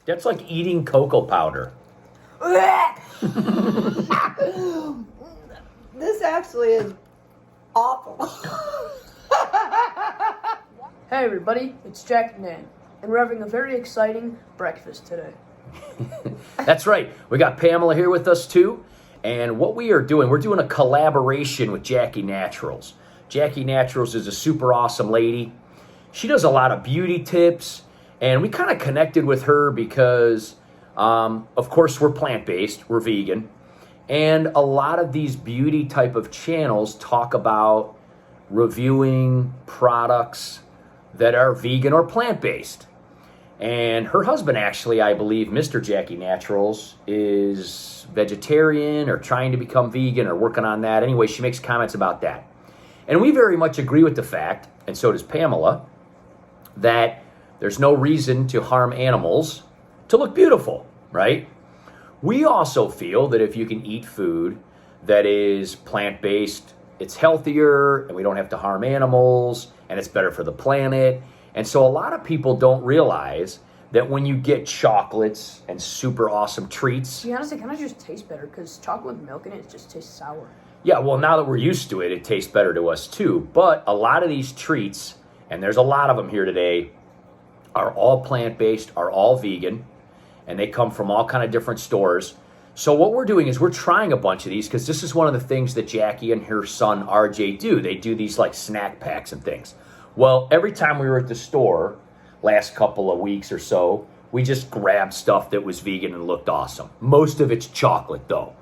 That's like eating cocoa powder. This actually is awful. Hey everybody, it's Jack and Nan, and we're having a very exciting breakfast today. That's right. We got Pamela here with us too. And what we are doing, we're doing a collaboration with Jackie Naturals. Jackie Naturals is a super awesome lady. She does a lot of beauty tips, and we kind of connected with her because, of course, we're plant-based, we're vegan, and a lot of these beauty type of channels talk about reviewing products that are vegan or plant-based. And her husband, actually, I believe, Mr. Jackie Naturals, is vegetarian or trying to become vegan or working on that. Anyway, she makes comments about that. And we very much agree with the fact, and so does Pamela, that there's no reason to harm animals to look beautiful, right? We also feel that if you can eat food that is plant-based, it's healthier, and we don't have to harm animals, and it's better for the planet. And so a lot of people don't realize that when you get chocolates and super awesome treats. To be honest, it kind of just tastes better because chocolate with milk in it just tastes sour. Yeah, well, now that we're used to it, it tastes better to us too. But a lot of these treats, and there's a lot of them here today, are all plant-based, are all vegan, and they come from all kind of different stores. So what we're doing is we're trying a bunch of these because this is one of the things that Jackie and her son RJ do. They do these like snack packs and things. Well, every time we were at the store, last couple of weeks or so, we just grabbed stuff that was vegan and looked awesome. Most of it's chocolate, though.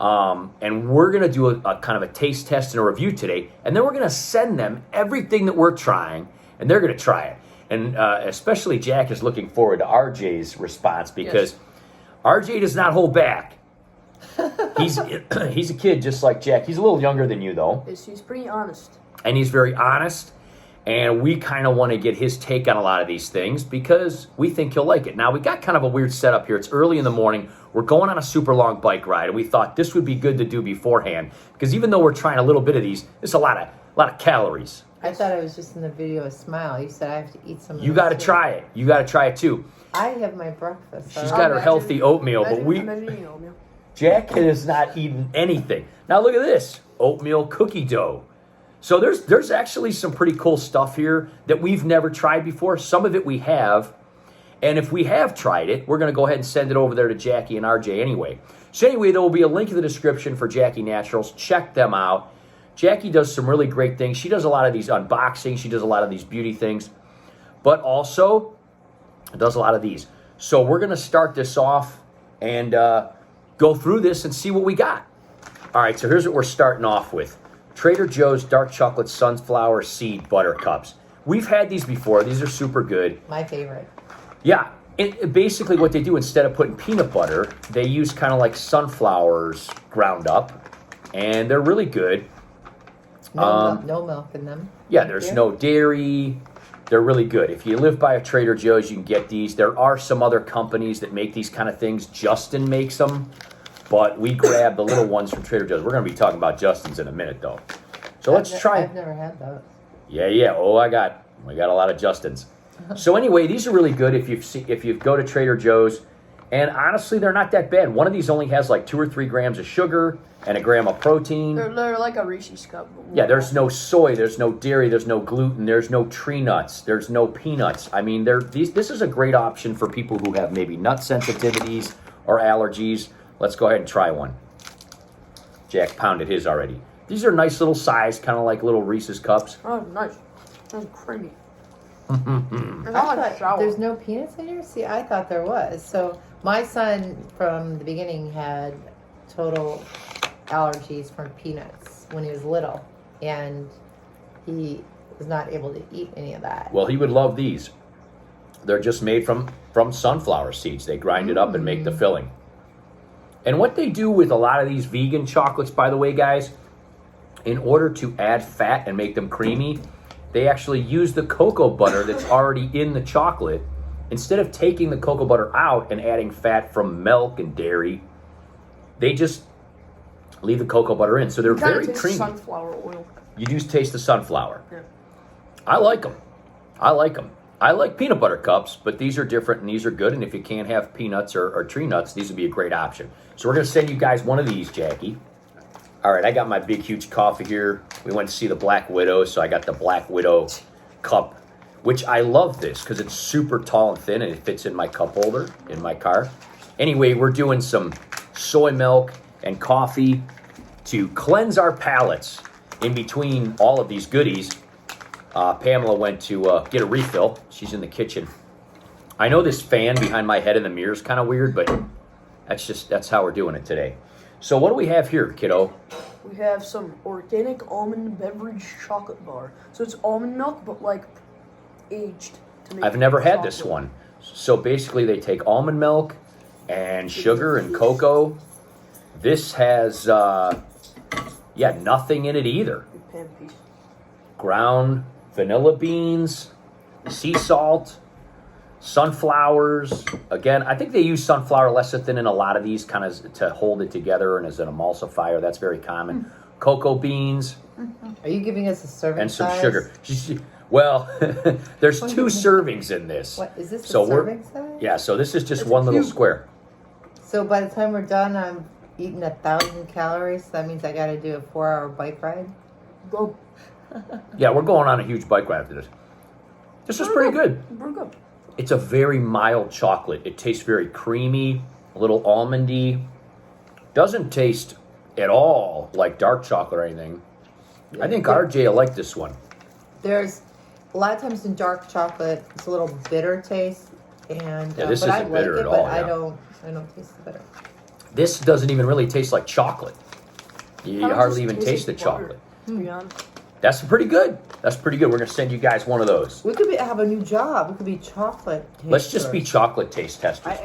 And we're going to do a kind of a taste test and a review today, and then we're going to send them everything that we're trying, and they're going to try it. And especially Jack is looking forward to RJ's response because RJ does not hold back. He's a kid just like Jack. He's a little younger than you, though. He's pretty honest. And he's very honest. And we kind of want to get his take on a lot of these things because we think he'll like it. Now, we got kind of a weird setup here. It's early in the morning. We're going on a super long bike ride, and we thought this would be good to do beforehand because even though we're trying a little bit of these, it's a lot of calories. I thought I was just in the video a smile. You said I have to eat some. You got to try it. You got to try it too. I have my breakfast. She's got her healthy oatmeal, but Jack has not eaten anything. Now look at this oatmeal cookie dough. So there's actually some pretty cool stuff here that we've never tried before. Some of it we have. And if we have tried it, we're going to go ahead and send it over there to Jackie and RJ anyway. So anyway, there will be a link in the description for Jackie Naturals. Check them out. Jackie does some really great things. She does a lot of these unboxings. She does a lot of these beauty things. But also does a lot of these. So we're going to start this off and go through this and see what we got. All right, so here's what we're starting off with. Trader Joe's Dark Chocolate Sunflower Seed Butter Cups. We've had these before. These are super good. My favorite. Yeah. Basically what they do, instead of putting peanut butter, they use kind of like sunflowers ground up. And they're really good. No milk in them. Yeah, there's no dairy. They're really good. If you live by a Trader Joe's, you can get these. There are some other companies that make these kind of things. Justin makes them. But we grabbed the little ones from Trader Joe's. We're going to be talking about Justin's in a minute, though. So let's try. I've never had those. Yeah. Oh, we got a lot of Justin's. So anyway, these are really good if you go to Trader Joe's. And honestly, they're not that bad. One of these only has like 2 or 3 grams of sugar and a gram of protein. They're like a Reese's cup. Yeah, there's no soy, there's no dairy, there's no gluten, there's no tree nuts, there's no peanuts. I mean, this is a great option for people who have maybe nut sensitivities or allergies. Let's go ahead and try one. Jack pounded his already. These are nice little size, kind of like little Reese's cups. Oh, nice. That's creamy. There's no peanuts in here? See, I thought there was. So my son from the beginning had total allergies from peanuts when he was little. And he was not able to eat any of that. Well, he would love these. They're just made from sunflower seeds. They grind it up and make the filling. And what they do with a lot of these vegan chocolates, by the way, guys, in order to add fat and make them creamy, they actually use the cocoa butter that's already in the chocolate. Instead of taking the cocoa butter out and adding fat from milk and dairy, they just leave the cocoa butter in. So they're very creamy. Sunflower oil. You do taste the sunflower. Yeah. I like them. I like peanut butter cups, but these are different and these are good. And if you can't have peanuts or tree nuts, these would be a great option. So we're going to send you guys one of these, Jackie. All right, I got my big, huge coffee here. We went to see the Black Widow, so I got the Black Widow cup, which I love this because it's super tall and thin and it fits in my cup holder in my car. Anyway, we're doing some soy milk and coffee to cleanse our palates in between all of these goodies. Pamela went to get a refill. She's in the kitchen. I know this fan behind my head in the mirror is kind of weird, but that's how we're doing it today. So what do we have here, kiddo? We have some organic almond beverage chocolate bar. So it's almond milk, but like aged to make I've never had chocolate. this one. So basically they take almond milk and sugar and cocoa. This has, nothing in it either. Big pan piece. Ground vanilla beans, sea salt, sunflowers. Again, I think they use sunflower lecithin in a lot of these kind of to hold it together and as an emulsifier. That's very common. Cocoa beans. Are you giving us a serving And some size? sugar. Well, there's 2 servings in this. What is this? So a serving size? Yeah, so this is just It's one a little cube. square. So by the time we're done, I'm eating 1,000 calories. So that means I got to do a 4-hour bike ride. Go. Yeah, we're going on a huge bike ride after this. This is pretty good. Pretty good. It's a very mild chocolate. It tastes very creamy, a little almondy. Doesn't taste at all like dark chocolate or anything. I think RJ will like this one. There's a lot of times in dark chocolate, it's a little bitter taste, and Yeah, this but I isn't like bitter it, at all, but yeah. I don't taste the bitter. This doesn't even really taste like chocolate. You Kinda hardly just even taste tastes the like butter, chocolate. To be honest. That's pretty good. That's pretty good. We're going to send you guys one of those. We could have a new job. We could be chocolate. Let's just tasters. be chocolate taste testers.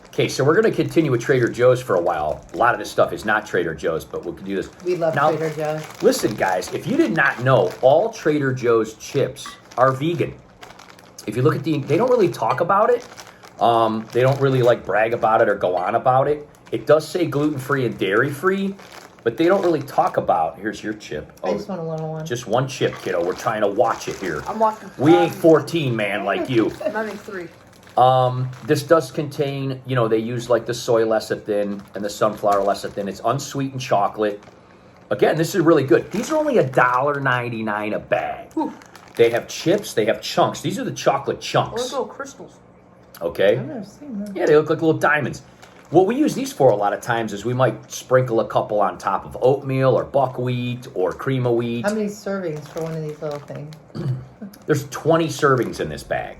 Okay, so we're going to continue with Trader Joe's for a while. A lot of this stuff is not Trader Joe's, but we can do this. We love Now, Trader Joe's. Listen, guys, if you did not know, all Trader Joe's chips are vegan. If you look at they don't really talk about it. They don't really like brag about it or go on about it. It does say gluten-free and dairy-free, but they don't really talk about, here's your chip. I just want a little one. Just one chip, kiddo. We're trying to watch it here. I'm watching. We ain't 14, man, like you. I'm having 3. This does contain, they use like the soy lecithin and the sunflower lecithin. It's unsweetened chocolate. Again, this is really good. These are only $1.99 a bag. Whew. They have chips. They have chunks. These are the chocolate Or chunks. little crystals. Okay? I've never seen that. Yeah, they look like little diamonds. What we use these for a lot of times is we might sprinkle a couple on top of oatmeal or buckwheat or cream of wheat. How many servings for one of these little things? There's 20 servings in this bag.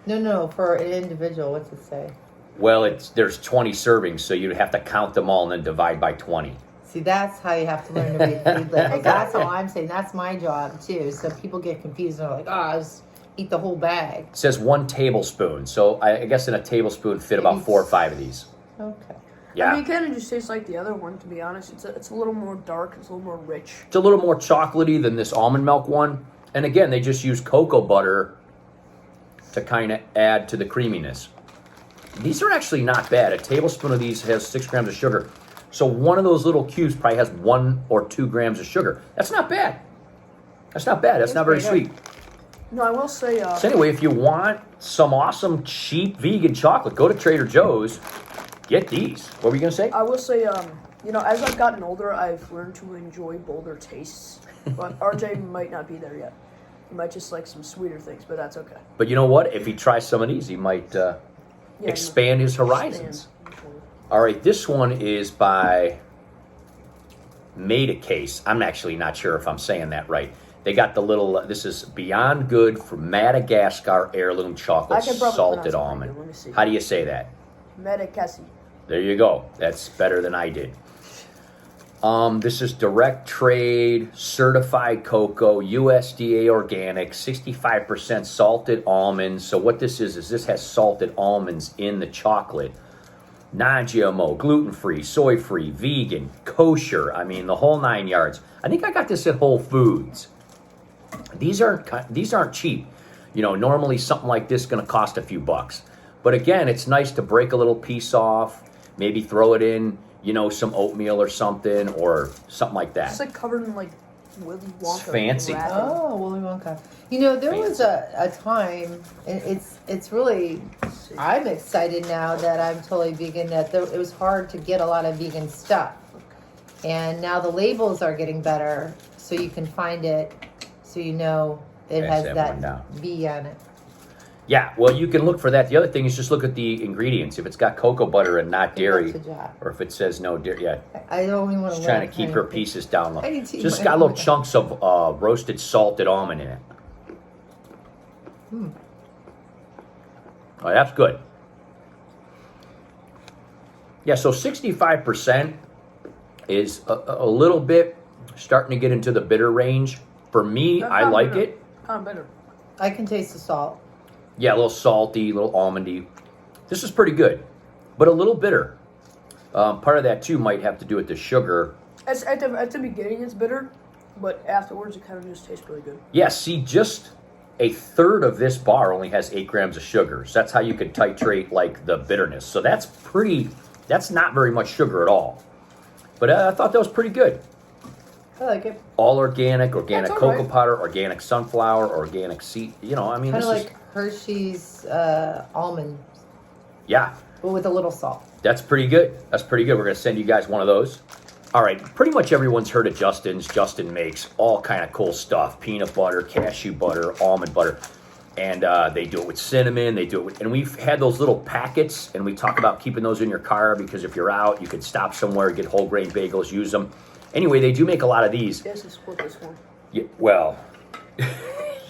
No, for an individual. What's it say? Well, there's 20 servings, so you'd have to count them all and then divide by 20. See, that's how you have to learn to read food labels. That's how I'm saying. That's my job too. So people get confused and they're like, "Oh, just eat the whole bag." It says 1 tablespoon, so I guess in a tablespoon fit about 4 or 5 of these. Okay. Yeah. I mean, it kind of just tastes like the other one, to be honest. It's a little more dark. It's a little more rich. It's a little more chocolatey than this almond milk one. And again, they just use cocoa butter to kind of add to the creaminess. These are actually not bad. A tablespoon of these has 6 grams of sugar. So one of those little cubes probably has 1 or 2 grams of sugar. That's not bad. That's not bad. That's not very pretty sweet. No, I will say. So anyway, if you want some awesome, cheap vegan chocolate, go to Trader Joe's. Get these. What were you going to say? I will say, as I've gotten older, I've learned to enjoy bolder tastes. But RJ might not be there yet. He might just like some sweeter things, but that's okay. But you know what? If he tries some of these, he might expand his horizons. All right, this one is by Made a Case. I'm actually not sure if I'm saying that right. They got the little, this is Beyond Good for Madagascar heirloom chocolate I can probably salted pronounce it almond. right. Let me see. How do you say that? Medicasi. There you go. That's better than I did. This is direct trade, certified cocoa, USDA organic, 65% salted almonds. So what this is this has salted almonds in the chocolate. Non-GMO, gluten-free, soy-free, vegan, kosher. I mean, the whole 9 yards. I think I got this at Whole Foods. These aren't cheap. Normally something like this is going to cost a few bucks. But again, it's nice to break a little piece off, maybe throw it in, some oatmeal or something like that. It's like covered in like Willy Wonka. It's fancy. wrapping. Oh, Willy Wonka. You know, there was a time, and it's really, I'm excited now that I'm totally vegan, that it was hard to get a lot of vegan stuff. And now the labels are getting better, so you can find it, so you know it Pass has that one that down. V on it. Yeah, well, you can look for that. The other thing is just look at the ingredients. If it's got cocoa butter and not dairy, That's a job. or if it says no dairy, yeah. I don't even want to Just trying to keep her pieces down low. I need to eat Just my got little own. chunks of roasted salted almond in it. Oh, that's good. Yeah, so 65% is a little bit starting to get into the bitter range. For me, That's I not like bitter. it. Kind of bitter. I can taste the salt. Yeah, a little salty, a little almondy. This is pretty good, but a little bitter. Part of that, too, might have to do with the sugar. At the beginning, it's bitter, but afterwards, it kind of just tastes really good. Yeah, see, just a third of this bar only has 8 grams of sugar. So that's how you can titrate, like, the bitterness. So that's not very much sugar at all. But I thought that was pretty good. I like it. All organic That's all cocoa right. powder, organic sunflower, organic seed. You know, I mean, Kind this of is... like Hershey's almond, Yeah, but with a little salt. that's pretty good. That's pretty good. We're going to send you guys one of those. All right, pretty much everyone's heard of Justin's. Justin makes all kind of cool stuff. Peanut butter, cashew butter, almond butter. And they do it with cinnamon. They do it with... And we've had those little packets, and we talk about keeping those in your car because if you're out, you could stop somewhere, get whole grain bagels, use them. Anyway, they do make a lot of these. Yes, let's split this one. Yeah, well,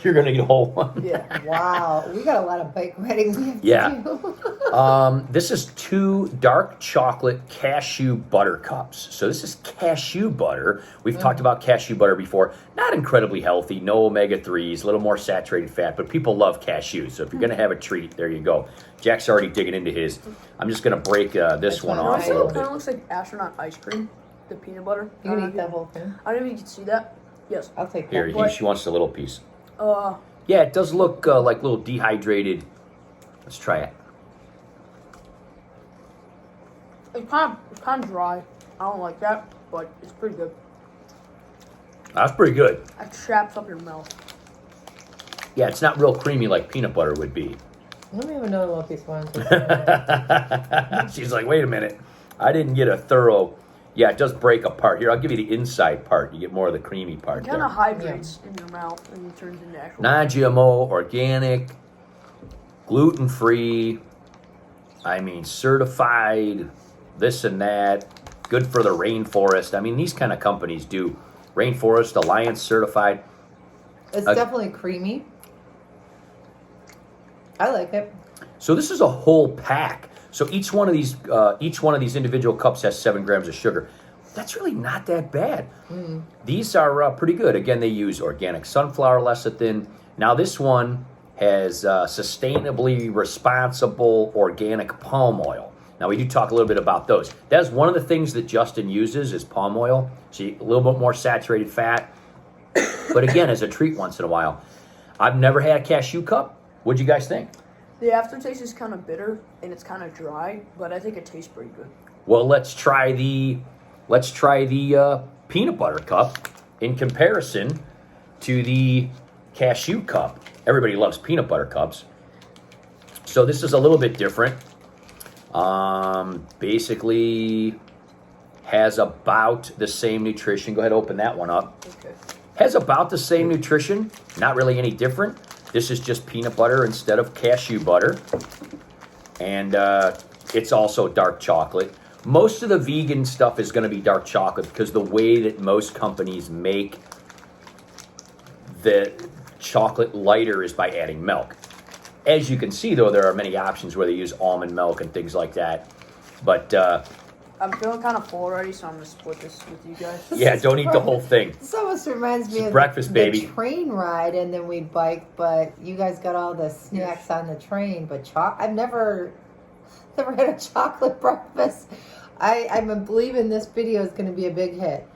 you're going to get a whole one. Yeah. Wow, we got a lot of bike riding we have to Yeah. do. This is 2 dark chocolate cashew butter cups. So this is cashew butter. We've talked about cashew butter before. Not incredibly healthy, no omega-3s, a little more saturated fat, but people love cashews. So if you're going to have a treat, there you go. Jack's already digging into his. I'm just going to break this one fine. off a Honestly, little it kind of bit. looks like astronaut ice cream, the peanut butter. You can eat that whole thing. I don't know if you can see that. Yes. I'll take Here, that. she wants the little piece. Uh, Yeah, it does look like little dehydrated. Let's try it. it's kind of dry. I don't like that, but it's pretty good. That's pretty good. It traps up your mouth. Yeah, it's not real creamy like peanut butter would be. Let me have another little piece of wine. She's like, wait a minute. I didn't get a thorough... Yeah, it does break apart. Here, I'll give you the inside part. You get more of the creamy part It kind of there. hydrates in your mouth and it turns into actual. Non-GMO, organic, gluten-free, I mean, certified, this and that, good for the rainforest. I mean, these kind of companies do. Rainforest Alliance certified. It's definitely creamy. I like it. So this is a whole pack. So each one of these individual cups has 7 grams of sugar. That's really not that bad. These are pretty good. Again, they use organic sunflower lecithin. Now this one has sustainably responsible organic palm oil. Now we do talk a little bit about those. That's one of the things that Justin uses is palm oil. So a little bit more saturated fat. But again, as a treat once in a while. I've never had a cashew cup. What'd you guys think? The aftertaste is kind of bitter and it's kind of dry, but I think it tastes pretty good. Well, let's try the peanut butter cup in comparison to the cashew cup. Everybody loves peanut butter cups. So this is a little bit different. Basically has about the same nutrition. Go ahead, open that one up. Okay. Has about the same nutrition. Not really any different. This is just peanut butter instead of cashew butter. And it's also dark chocolate. Most of the vegan stuff is going to be dark chocolate because the way that most companies make the chocolate lighter is by adding milk. As you can see, though, there are many options where they use almond milk and things like that. But I'm feeling kind of full already, so I'm going to split this with you guys. yeah, don't eat the whole thing. This almost reminds me It's of breakfast, the baby. train ride, and then we biked. But you guys got all the snacks on the train. But I've never had a chocolate breakfast. I'm believing this video is going to be a big hit.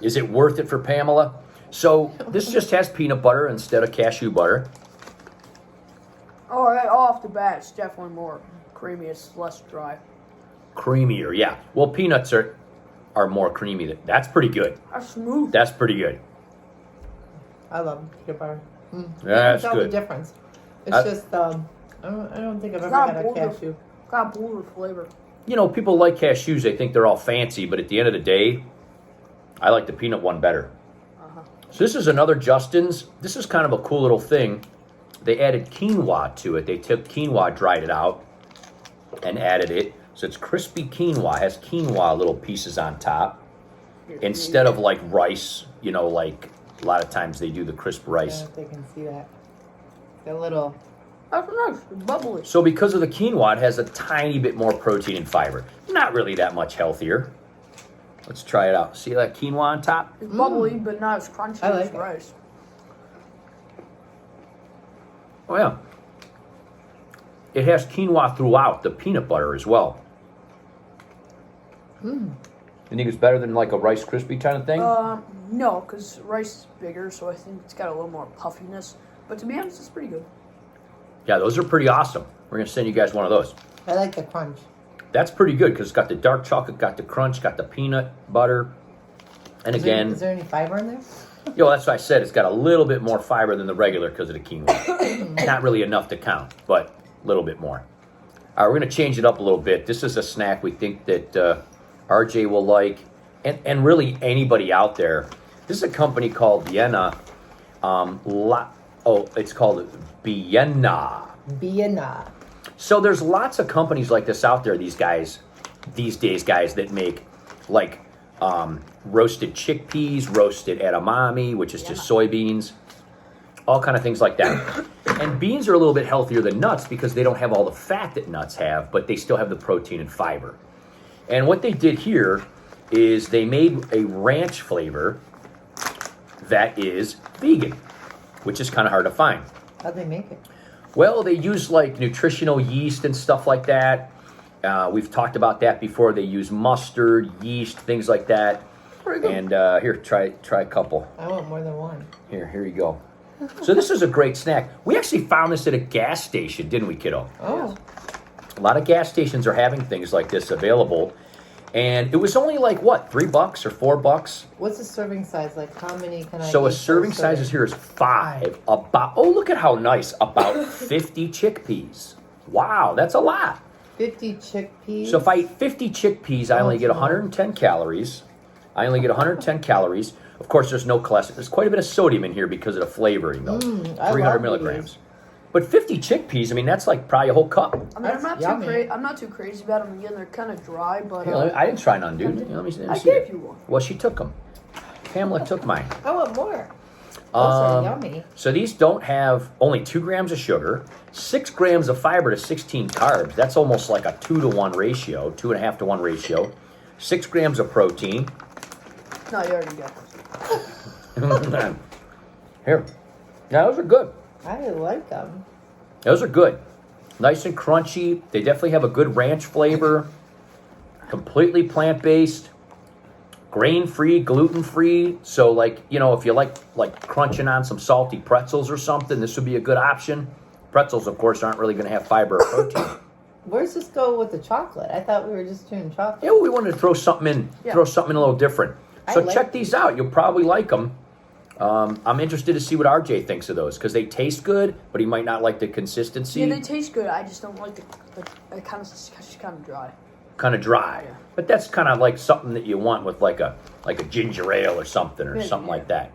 Is it worth it for Pamela? So this just has peanut butter instead of cashew butter. All right, off the bat, it's definitely more creamy. It's less dry. Creamier, yeah. Well, peanuts are more creamy. That's pretty good. That's smooth. That's pretty good. I love peanut butter. Yeah, I that's can tell good. the difference. It's just I don't think I've ever not had a boulder. cashew. Got boulder flavor. You know, people like cashews. They think they're all fancy, but at the end of the day, I like the peanut one better. So this is another Justin's. This is kind of a cool little thing. They added quinoa to it. They took quinoa, dried it out, and added it. So it's crispy quinoa. It has quinoa little pieces on top instead of like rice. You know, like a lot of times they do the crisp I don't rice. know if they can see that. The little. That's nice. It's bubbly. So because of the quinoa, it has a tiny bit more protein and fiber. Not really that much healthier. Let's try it out. See that quinoa on top? It's bubbly, but not as crunchy I like as it. rice. Oh yeah. It has quinoa throughout the peanut butter as well. You think it's better than like a Rice Krispie kind of thing? No, because rice is bigger, so I think it's got a little more puffiness. But to be honest, it's pretty good. Yeah, those are pretty awesome. We're going to send you guys one of those. I like the crunch. That's pretty good because it's got the dark chocolate, got the crunch, got the peanut butter. And Is there any fiber in there? you know, that's what I said. It's got a little bit more fiber than the regular because of the quinoa. Not really enough to count, but a little bit more. All right, we're going to change it up a little bit. This is a snack we think that RJ will like, and really anybody out there. This is a company called Vienna. It's called Vienna. Vienna. So there's lots of companies like this out there. These days, guys that make like roasted chickpeas, roasted edamame, which is just soybeans, all kind of things like that. And beans are a little bit healthier than nuts because they don't have all the fat that nuts have, but they still have the protein and fiber. And what they did here is they made a ranch flavor that is vegan, which is kind of hard to find. How'd they make it? Well, they use like nutritional yeast and stuff like that. We've talked about that before. They use mustard, yeast, things like that. Pretty good. And here, try a couple. I want more than one. Here you go. So this is a great snack. We actually found this at a gas station, didn't we, kiddo? Oh. A lot of gas stations are having things like this available. And it was only like, what, $3 or $4? What's the serving size? Like, how many can I So a eat per serving size is here is 5. Oh, look at how nice. About 50 chickpeas. Wow, that's a lot. 50 chickpeas. So if I eat 50 chickpeas, I only get 110 calories. Of course, there's no cholesterol. There's quite a bit of sodium in here because of the flavoring, though. 300 love milligrams. But 50 chickpeas, I mean, that's like probably a whole cup. I mean, I'm not too crazy about them again. They're kind of dry, but Here, I didn't try none, dude. Let me I see gave it. you one. Well, she took them. Pamela took mine. I want more. Those are yummy. So these don't have only 2 grams of sugar, 6 grams of fiber to 16 carbs. That's almost like a 2-to-1 ratio, 2.5 to 1 ratio. 6 grams of protein. No, you already got it. Here. Yeah, those are good. I like them. Those are good. Nice and crunchy. They definitely have a good ranch flavor. Completely plant-based. Grain-free, gluten-free. So, like, you know, if you like crunching on some salty pretzels or something, this would be a good option. Pretzels, of course, aren't really going to have fiber or protein. Where's this go with the chocolate? I thought we were just doing chocolate. Yeah, well, we wanted to throw something in. Yeah. Throw something a little different. So I like check these out. You'll probably like them. I'm interested to see what RJ thinks of those because they taste good, but he might not like the consistency. Yeah, they taste good. I just don't like the it's just kind of dry. Kind of dry. Yeah. But that's kind of like something that you want with like a ginger ale or something like that.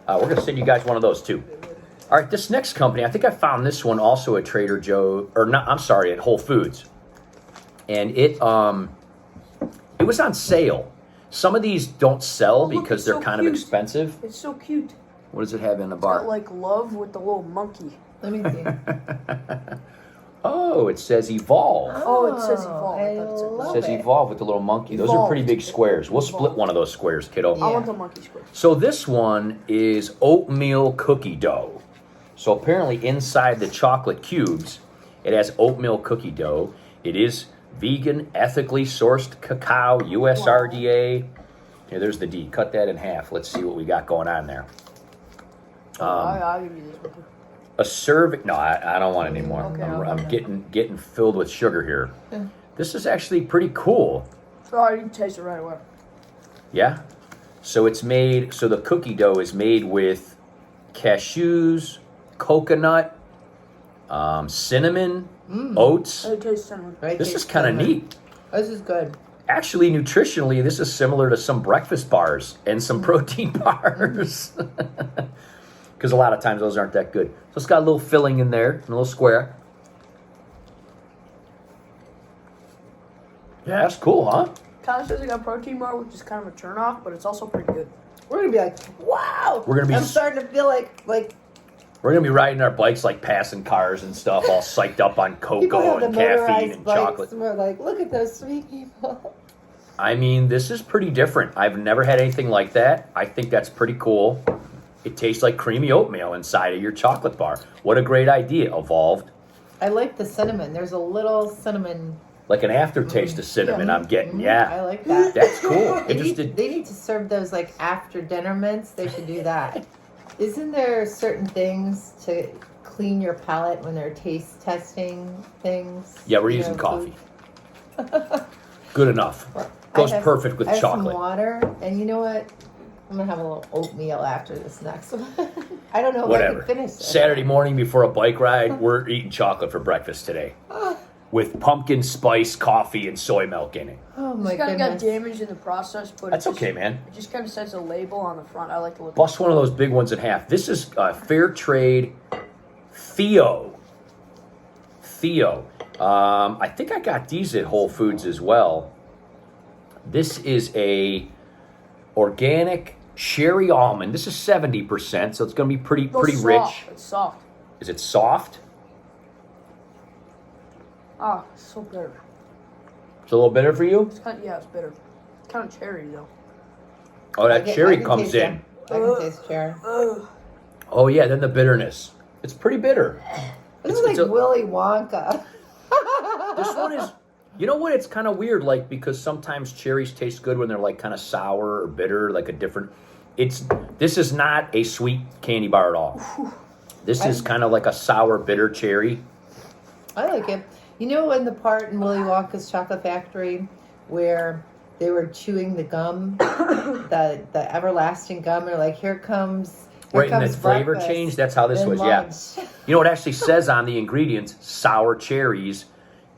We're gonna send you guys one of those too. All right, this next company, I think I found this one also at Trader Joe, or not. I'm sorry, at Whole Foods, and it was on sale. Some of these don't sell Look, because it's they're so kind cute. of expensive. It's so cute. What does it have in the Got bar? like love with the little monkey. Let me see. Oh, it says Evolve. Oh, it says Evolve. I thought it said love It says it. Evolve with the little monkey. Those are pretty big squares. We'll split one of those squares, kiddo. Yeah. I want the monkey square. So this one is oatmeal cookie dough. So apparently inside the chocolate cubes, it has oatmeal cookie dough. It is vegan, ethically sourced cacao, USRDA. Here, there's the D. Cut that in half. Let's see what we got going on there. I'll give you this one too. A serving. No, I don't want it anymore. Okay, I'm getting filled with sugar here. This is actually pretty cool. Oh, you can taste it right away. Yeah. So it's made. So the cookie dough is made with cashews, coconut, cinnamon, oats. It tastes cinnamon. Right, This tastes is kind of cinnamon. neat. This is good. Actually, nutritionally, this is similar to some breakfast bars and some protein bars. Because a lot of times those aren't that good. So it's got a little filling in there, a little square. Yeah, that's cool, huh? Kind of says like a protein bar, which is kind of a turn off, but it's also pretty good. We're gonna be like, wow. We're gonna be I'm starting to feel like We're gonna be riding our bikes like passing cars and stuff, all psyched up on people cocoa have the and caffeine motorized and bikes, chocolate. and we're like, look at those sweet people. I mean, this is pretty different. I've never had anything like that. I think that's pretty cool. It tastes like creamy oatmeal inside of your chocolate bar. What a great idea, Evolved. I like the cinnamon. There's a little cinnamon. Like an aftertaste of cinnamon, Yeah. I'm getting. I Yeah, like that. that's cool. They Interested. need to serve those like after dinner mints. They should do that. Isn't there certain things to clean your palate when they're taste testing things? Yeah, we're You using know, coffee. food? Good enough. Goes perfect with I have chocolate. some water, and you know what? I'm gonna have a little oatmeal after this next one. I don't know if I Whatever. can finish it. Saturday morning before a bike ride, we're eating chocolate for breakfast today. With pumpkin spice coffee and soy milk in it. Oh my It's kind of got goodness. damaged in the process, but That's it just, okay, man. It just kind of says a label on the front. I like to look. Bust one of those big ones in half. This is Fair Trade Theo. Theo. I think I got these at Whole Foods as well. This is a organic cherry almond. This is 70%, so it's going to be pretty Soft. rich. It's soft. Is it soft? Ah, it's so bitter. It's a little bitter for you? It's kind of, yeah, it's bitter. It's kind of cherry though. Oh, that cherry I can comes taste in. it. I can taste cherry. Ugh. Oh yeah, then the bitterness. It's pretty bitter. This It's- is it's like a- Willy Wonka. This one is, you know what? It's kind of weird, like because sometimes cherries taste good when they're like kind of sour or bitter, like a different. This is not a sweet candy bar at all. This is kind of like a sour, bitter cherry. I like it. You know, in the part in Willy Wonka's Chocolate Factory where they were chewing the gum, the everlasting gum, and like, here comes Right, and the flavor breakfast, change. That's how this then was. lunch. Yeah. You know, it actually says on the ingredients sour cherries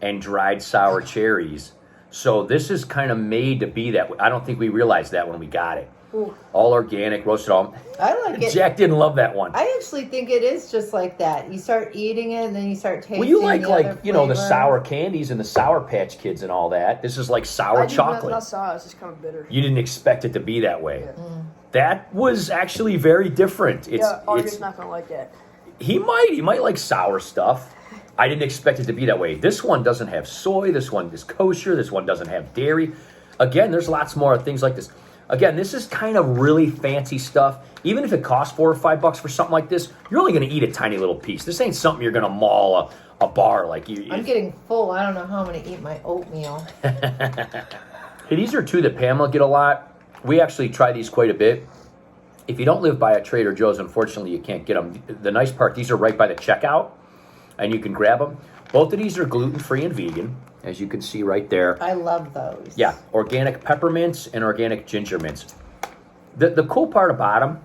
and dried sour cherries. So this is kind of made to be that way. I don't think we realized that when we got it. Ooh. All organic, roasted almond. I like it. Jack didn't love that one. I actually think it is just like that. You start eating it, and then you start tasting. Well, you like the other you know, the flavor. sour candies and the Sour Patch Kids and all that. This is like sour I did not chocolate. sour. It's just kind of bitter. You didn't expect it to be that way. Yeah. That was actually very different. Yeah, Audrey's not gonna like that. He might like sour stuff. I didn't expect it to be that way. This one doesn't have soy. This one is kosher. This one doesn't have dairy. Again, there's lots more things like this. Again, this is kind of really fancy stuff. Even if it costs $4 or $5 for something like this, you're only going to eat a tiny little piece. This ain't something you're going to maul a bar like you. I'm getting full. I don't know how I'm going to eat my oatmeal. Hey, these are two that Pamela get a lot. We actually try these quite a bit. If you don't live by a Trader Joe's, unfortunately, you can't get them. The nice part, these are right by the checkout, and you can grab them. Both of these are gluten-free and vegan, as you can see right there. I love those. Yeah, organic peppermints and organic ginger mints. The cool part about them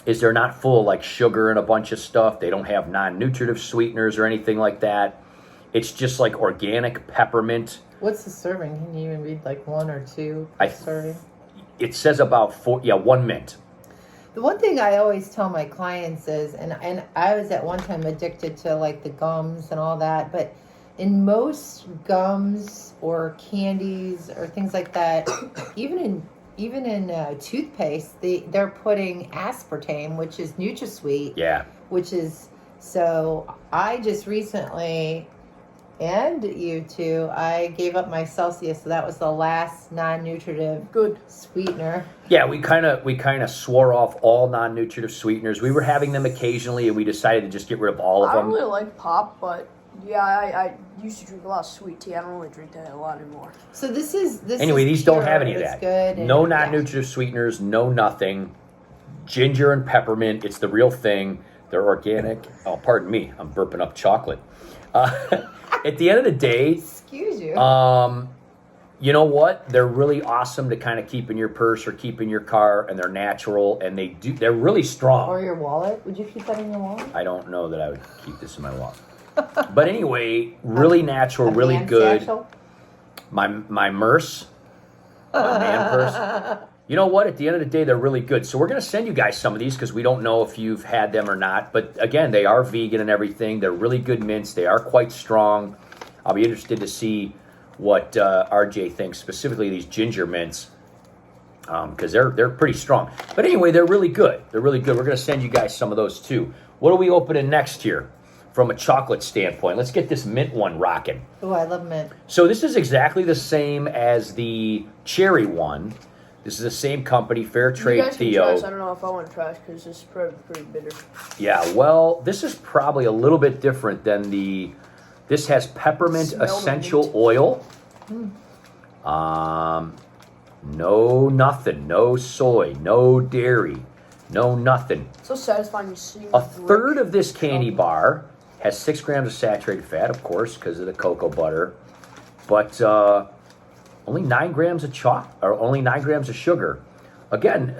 is they're not full of like sugar and a bunch of stuff. They don't have non-nutritive sweeteners or anything like that. It's just like organic peppermint. What's the serving? Can you even read like one or two I- serving? It says about 1 mint. The one thing I always tell my clients is, and I was at one time addicted to like the gums and all that, but in most gums or candies or things like that, even in toothpaste, they're putting aspartame, which is NutraSweet, Yeah. which is, so I just recently, and you too, I gave up my Celsius, so that was the last non-nutritive Good. sweetener. Yeah, we kind of swore off all non-nutritive sweeteners. We were having them occasionally, and we decided to just get rid of all of I don't them. really like pop, but yeah, I used to drink a lot of sweet tea. I don't really drink that a lot anymore. So this is Anyway, these don't have any of It's that. good. No and- yeah. non-nutritive sweeteners, no nothing. Ginger and peppermint, it's the real thing. They're organic. Oh, pardon me, I'm burping up chocolate. At the end of the day, Excuse you. You know what? They're really awesome to kind of keep in your purse or keep in your car, and they're natural, and they're really strong. Or your wallet? Would you keep that in your wallet? I don't know that I would keep this in my wallet. But anyway, really natural, A really man good. satchel? My purse, my man purse. You know what? At the end of the day, they're really good. So we're going to send you guys some of these because we don't know if you've had them or not. But again, they are vegan and everything. They're really good mints. They are quite strong. I'll be interested to see what RJ thinks, specifically these ginger mints, because they're pretty strong. But anyway, they're really good. They're really good. We're going to send you guys some of those too. What are we opening next here from a chocolate standpoint? Let's get this mint one rocking. Oh, I love mint. So this is exactly the same as the cherry one. This is the same company, Fair You Trade guys can try Theo. this. I don't know if I want to try it because this is probably pretty bitter. Yeah, well, this is probably a little bit different than the... This has peppermint Smell the essential mint. oil. No nothing. No soy. No dairy. No nothing. So satisfying to see. A third of this candy bar has 6 grams of saturated fat, of course, because of the cocoa butter. But only 9 grams of only 9 grams of sugar. Again,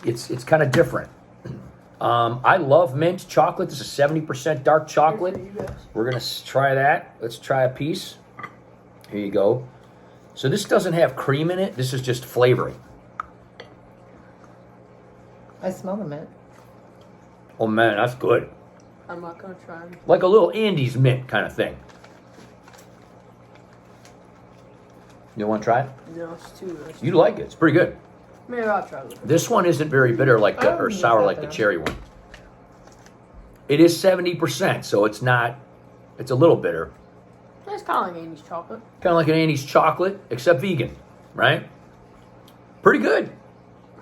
it's kind of different. I love mint chocolate. This is 70% dark chocolate. We're going to try that. Let's try a piece. Here you go. So this doesn't have cream in it. This is just flavoring. I smell the mint. Oh, man, that's good. I'm not going to try it. Like a little Andes mint kind of thing. You want to try it? No, it's too rich. You like it. It's pretty good. Maybe I'll try it. This one isn't very bitter like I don't or think sour it's like that the bitter. cherry one. It is 70%, so it's not, it's a little bitter. It's kind of like Amy's chocolate. Kind of like an Annie's chocolate, except vegan, right? Pretty good.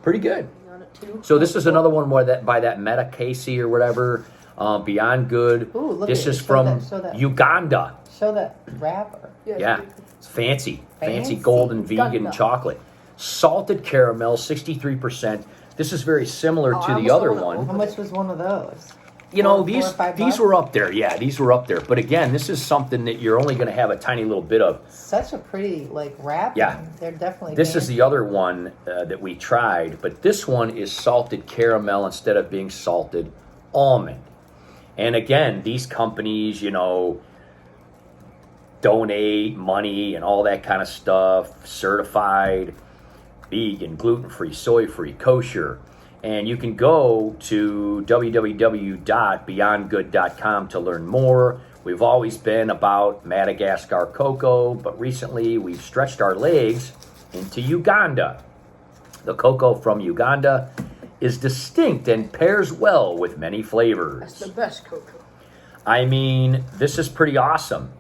Pretty good. You got it too? So this is another one where by that Meta Casey or whatever, Beyond Good. Ooh, look This at it. is Show from that, show that. Uganda. Show that wrapper. Yeah, it's fancy Fancy. golden vegan Uganda. chocolate. Salted caramel, 63%. This is very similar Oh, I to the almost other don't wanna one. How much was one of those? You know, $4 or $5 these were up there. Yeah, these were up there. But again, this is something that you're only going to have a tiny little bit of. Such a pretty wrapping. Yeah. They're definitely. This is fancy. the other one that we tried, but this one is salted caramel instead of being salted almond. And again, these companies, donate money and all that kind of stuff, certified, vegan, gluten-free, soy-free, kosher. And you can go to www.beyondgood.com to learn more. We've always been about Madagascar cocoa, but recently we've stretched our legs into Uganda. The cocoa from Uganda is distinct and pairs well with many flavors. That's the best cocoa. I mean, this is pretty awesome.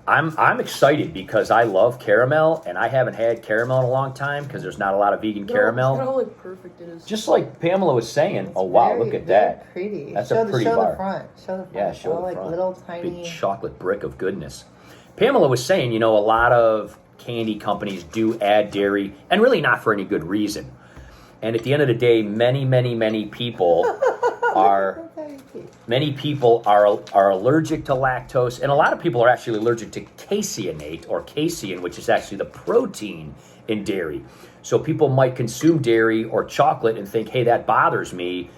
I'm excited because I love caramel, and I haven't had caramel in a long time because there's not a lot of vegan caramel. Look how perfect it is. Just like Pamela was saying. It's oh wow, very, look at very that. Pretty. That's show a pretty show bar. the front. Show the front. Yeah, show All the like front. little tiny. Big chocolate brick of goodness. Pamela was saying, a lot of candy companies do add dairy, and really not for any good reason. And at the end of the day, many people are allergic to lactose, and a lot of people are actually allergic to caseinate or casein, which is actually the protein in dairy. So people might consume dairy or chocolate and think, hey, that bothers me,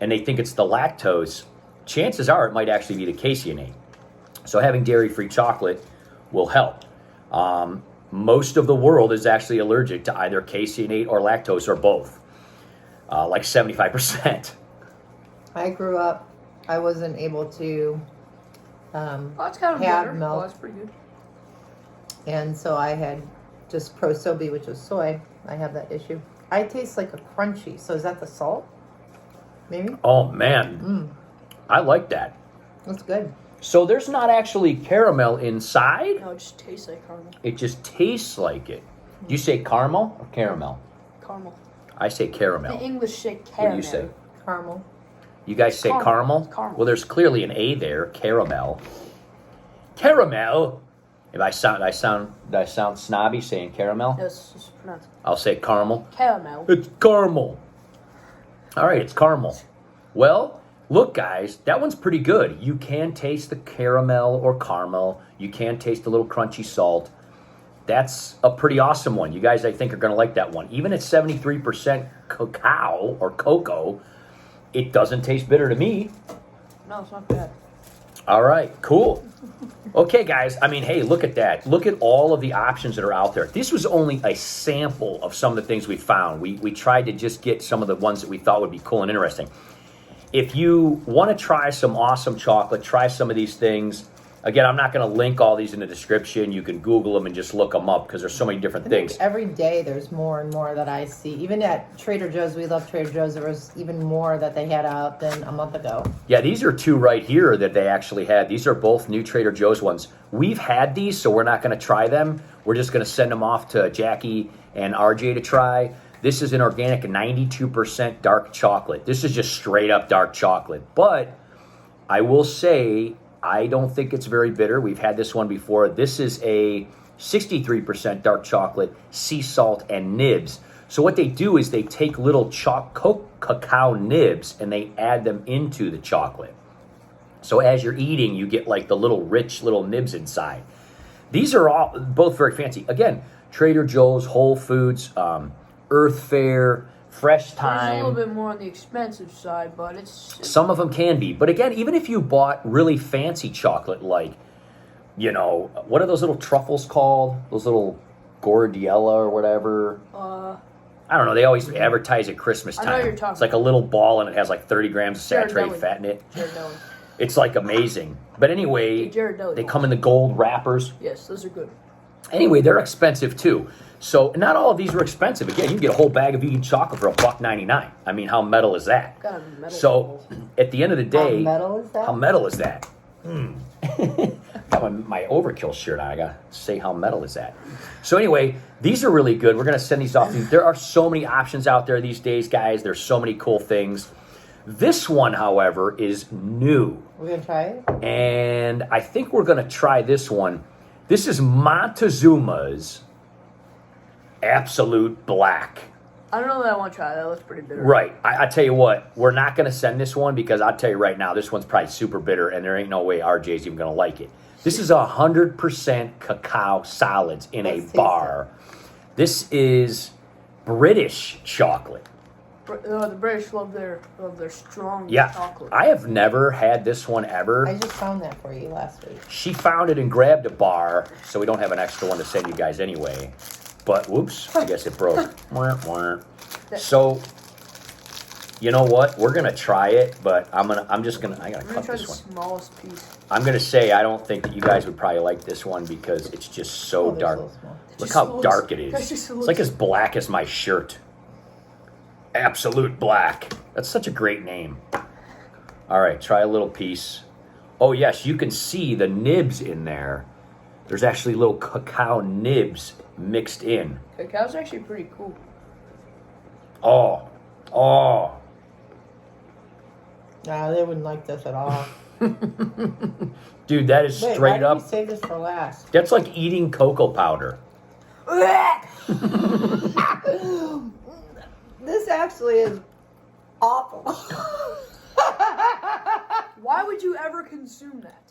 and they think it's the lactose. Chances are it might actually be the caseinate. So having dairy-free chocolate will help. Most of the world is actually allergic to either caseinate or lactose or both, like 75%. I grew up. I wasn't able to That's kind of have bitter. milk. Oh, that's pretty good. And so I had just Pro-Sobi, which was soy. I have that issue. I taste like a crunchy. So is that the salt? Maybe? Oh, man. I like that. That's good. So there's not actually caramel inside. No, it just tastes like caramel. It just tastes like it. Do you say caramel or caramel? Caramel. I say caramel. The English say What caramel. do you say? Caramel. You guys say Caramel. caramel? Caramel. Well, there's clearly an A there. Caramel. Caramel. If I sound snobby saying caramel, Yes, it's pronounced I'll say caramel. caramel. It's caramel. All right, it's caramel. Well, look, guys, that one's pretty good. You can taste the caramel or caramel. You can taste a little crunchy salt. That's a pretty awesome one. You guys, I think, are going to like that one. Even at 73% cacao or cocoa, it doesn't taste bitter to me. No, it's not bad. All right, cool. Okay, guys, I mean, hey, look at that. Look at all of the options that are out there. This was only a sample of some of the things we found. We tried to just get some of the ones that we thought would be cool and interesting. If you want to try some awesome chocolate, try some of these things. Again, I'm not going to link all these in the description. You can Google them and just look them up because there's so many different things. Every day there's more and more that I see. Even at Trader Joe's, we love Trader Joe's. There was even more that they had out than a month ago. Yeah, these are two right here that they actually had. These are both new Trader Joe's ones. We've had these, so we're not going to try them. We're just going to send them off to Jackie and RJ to try. This is an organic 92% dark chocolate. This is just straight up dark chocolate. But I will say, I don't think it's very bitter. We've had this one before. This is a 63% dark chocolate, sea salt, and nibs. So what they do is they take little cacao nibs and they add them into the chocolate. So as you're eating, you get like the little rich little nibs inside. These are all both very fancy. Again, Trader Joe's, Whole Foods, Earth Fare, Fresh Time. It's a little bit more on the expensive side, but it's some of them can be. But again, even if you bought really fancy chocolate, like, you know, what are those little truffles called? Those little Gordiella or whatever. I don't know. They always advertise at Christmas time. I know what you're talking It's like a little ball and it has like 30 grams of saturated Ghirardelli. fat in it. Ghirardelli. It's like amazing. But anyway, Ghirardelli they balls. come in the gold wrappers. Yes, those are good. Anyway, they're expensive too. So not all of these are expensive. Again, you can get a whole bag of vegan chocolate for $1.99. I mean, how metal is that? Got a metal So balls. at the end of the day, How metal is that? how metal is that? Got my overkill shirt on. I gotta say how metal is that. So anyway, these are really good. We're gonna send these off. There are so many options out there these days, guys. There's so many cool things. This one, however, is new. We're going to try it? And I think we're going to try this one. This is Montezuma's Absolute Black. I don't know that I want to try. That looks pretty bitter. Right. I tell you what, we're not going to send this one because I'll tell you right now, this one's probably super bitter and there ain't no way RJ's even going to like it. This is 100% cacao solids in Let's a taste bar. This is British chocolate. The British love their strong Yeah. chocolate. I have never had this one ever. I just found that for you last week. She found it and grabbed a bar, so we don't have an extra one to send you guys anyway. But whoops, I guess it broke. Wah, wah. So, you know what? We're gonna try it, but I gotta I'm cut gonna try this the one. smallest piece. I'm gonna say I don't think that you guys would probably like this one because it's just so Oh, they're dark. so small. Look just how looks- dark it that is. just It's like as black as my shirt. Absolute Black. That's such a great name. All right, try a little piece. Oh yes, you can see the nibs in there. There's actually little cacao nibs mixed in. Cacao's actually pretty cool. Oh. No, they wouldn't like this at all. Dude, that is Wait, straight why up. did you save this for last? That's like eating cocoa powder. This actually is awful. Why would you ever consume that?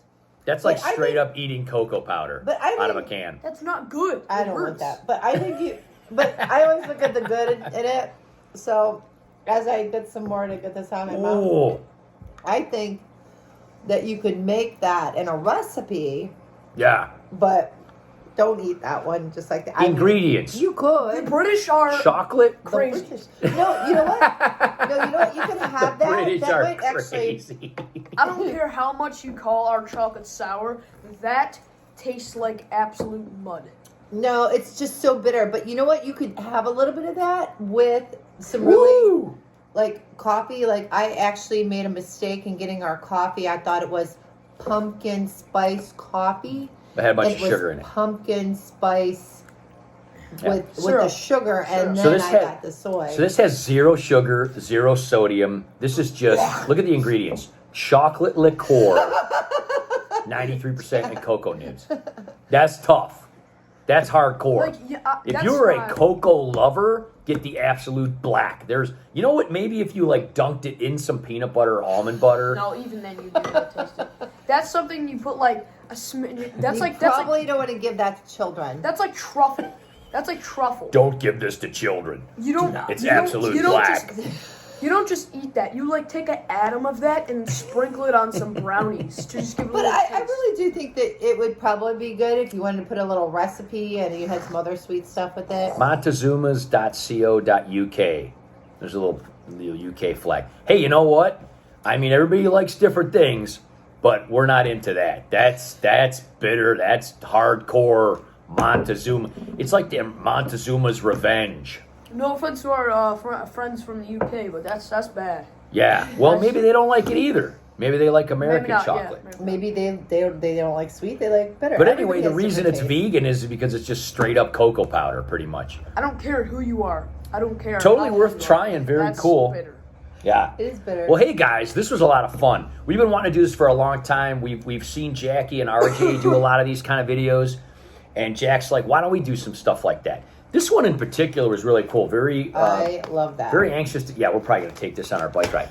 That's like But I straight think- up eating cocoa powder But I out of a think- can. That's not good. I It don't want hurts. that. But I think you. But I always look at the good in it. So as I get some more to get this out of my mouth, Oh, I think that you could make that in a recipe, yeah. but don't eat that one just like that. I mean, Ingredients. you The could. British are Chocolate. The crazy. British- No, you know what? No, you know what? You can have that. British that are might actually. crazy. I don't care how much you call our chocolate sour. That tastes like absolute mud. No, it's just so bitter. But you know what? You could have a little bit of that with some really Woo! like coffee. Like I actually made a mistake in getting our coffee. I thought it was pumpkin spice coffee. It had a bunch It of was sugar in it. pumpkin spice Yeah. with the Syrup. sugar, and So then this I had- got the soy. So this has 0 sugar, 0 sodium. This is just, look at the ingredients. Chocolate liqueur, 93% and cocoa nibs. That's tough. That's hardcore. Like, If that's you're a not- cocoa lover, get the absolute black. There's, you know what? Maybe if you like dunked it in some peanut butter or almond butter. No, even then you do not taste it. That's something you put like a smidge. That's like probably don't want to give that to children. that's like truffle. That's like truffle. Don't give this to children. You don't. It's you don't- absolute you don't black. You don't just eat that. You like take an atom of that and sprinkle it on some brownies to just give it a But little I taste. really do think that it would probably be good if you wanted to put a little recipe and you had some other sweet stuff with it. Montezumas.co.uk. There's a little UK flag. Hey, you know what? I mean, everybody likes different things, but we're not into that. That's bitter. That's hardcore Montezuma. It's like the Montezuma's revenge. No offense to our friends from the UK, but that's bad. Yeah. Well, maybe they don't like it either. Maybe they like American Maybe not, chocolate. Yeah, Maybe they don't like sweet. They like bitter. But anyway, Everybody the has reason different it's tastes. vegan is because it's just straight up cocoa powder, pretty much. I don't care who you are. I don't care. Totally how worth you are. trying. Very That's cool. Bitter. Yeah. It is bitter. Well, hey guys, this was a lot of fun. We've been wanting to do this for a long time. We've seen Jackie and RJ do a lot of these kind of videos, and Jack's like, why don't we do some stuff like that? This one in particular was really cool. Very, I love that. very anxious to. Yeah, we're probably gonna take this on our bike ride.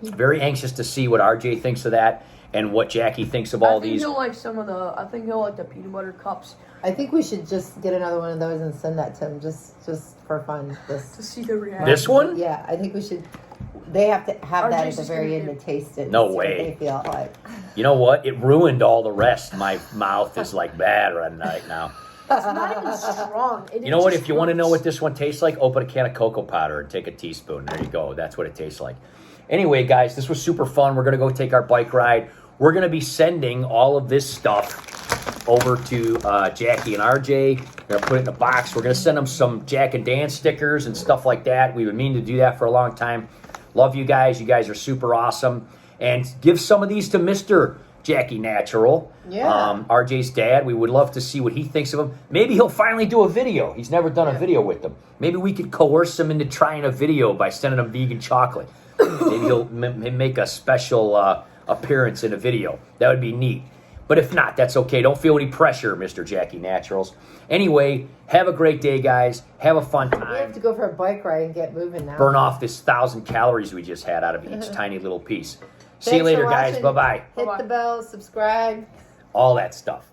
Very anxious to see what RJ thinks of that and what Jackie thinks of all I think these. he'll like some of the. I think he'll like the peanut butter cups I think we should just get another one of those and send that to him just for fun. to see the reaction. This one? Yeah, I think we should. They have to have that at RJ's the just very gonna end do- to taste it. No and see way. What they feel like. You know what? It ruined all the rest. My mouth is like bad right now. It's not even strong. You know what? If you want to know what this one tastes like, open a can of cocoa powder and take a teaspoon. There you go. That's what it tastes like. Anyway, guys, this was super fun. We're going to go take our bike ride. We're going to be sending all of this stuff over to Jackie and RJ. We're going to put it in a box. We're going to send them some Jack and Dan stickers and stuff like that. We've been meaning to do that for a long time. Love you guys. You guys are super awesome. And give some of these to Mr. Jackie Natural. Yeah. RJ's dad. We would love to see what he thinks of him. Maybe he'll finally do a video. He's never done a video with them. Maybe we could coerce him into trying a video by sending him vegan chocolate. Maybe he'll make a special appearance in a video. That would be neat. But if not, that's okay. Don't feel any pressure, Mr. Jackie Naturals. Anyway, have a great day, guys. Have a fun We have time. to go for a bike ride and get moving now. Burn off this 1,000 calories we just had out of each tiny little piece. See you Thanks for later, guys. watching. Bye-bye. Hit the bell, subscribe. All that stuff.